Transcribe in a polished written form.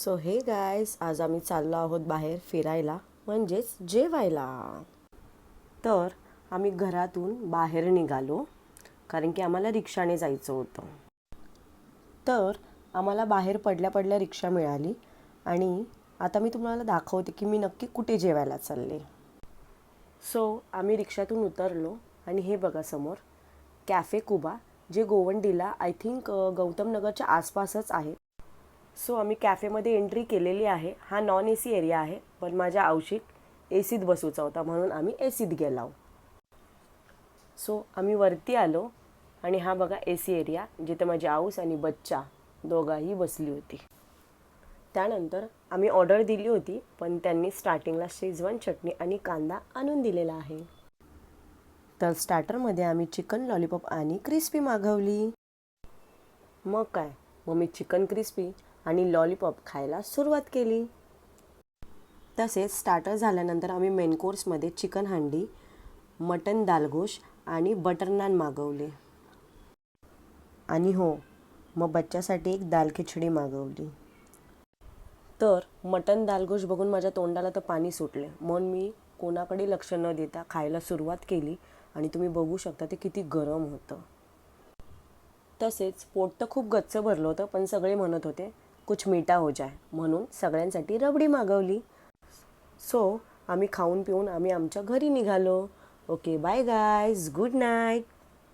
So हे guys, आज आम्ही चाललो आहोत बाहेर फिरायला, म्हणजेच जेवायला. तर आम्ही घरातून बाहेर निघालो कारण की आम्हाला रिक्षाने जायचं होतं. तर आम्हाला बाहेर पडल्या पडल्या रिक्षा मिळाली आणि आता मी तुम्हाला दाखवते की मी नक्की कुठे जेवायला चालले. सो आम्ही रिक्षातून उतरलो आणि हे बघा समोर कॅफे कुबा, जे गोवंडीला आय थिंक गौतम नगरच्या आसपासच आहे. सो आम्ही कॅफेमध्ये एंट्री केलेली आहे. हा नॉन ए सी एरिया आहे, पण माझ्या औषिक ए सीत बसूचा होता म्हणून आम्ही ए सीत गेलो. सो आम्ही वरती आलो आणि हा बघा ए सी एरिया, जिथे माझी आऊस आणि बच्चा दोघाही बसली होती. त्यानंतर आम्ही ऑर्डर दिली होती, पण त्यांनी स्टार्टिंगला शेजवान चटणी आणि कांदा आणून दिलेला आहे. तर स्टार्टरमध्ये आम्ही चिकन लॉलीपॉप आणि क्रिस्पी मागवली. मग काय, मग मी चिकन क्रिस्पी आणि लॉलीपॉप खायला सुरुवात केली. तसेच स्टार्टर झाल्यानंतर आम्ही मेन कोर्समध्ये चिकन हंडी, मटन दालगोश आणि बटर नान मागवले. आणि हो, मग बच्च्यासाठी एक दाल खिचडी मागवली. तर मटन दालगोश बघून माझ्या तोंडाला तर पाणी सुटले, म्हणून मी कोणाकडे लक्ष न देता खायला सुरुवात केली. आणि तुम्ही बघू शकता ते किती गरम होतं. तसेच पोट तर खूप गच्च भरलं होतं, पण सगळे म्हणत होते कुछ मीठा हो जाए, म्हणून सगळ्यांसाठी रबडी मागवली. सो आम्ही खाऊन पिऊन आम्ही आमच्या घरी निघालो. Okay, bye guys, good night.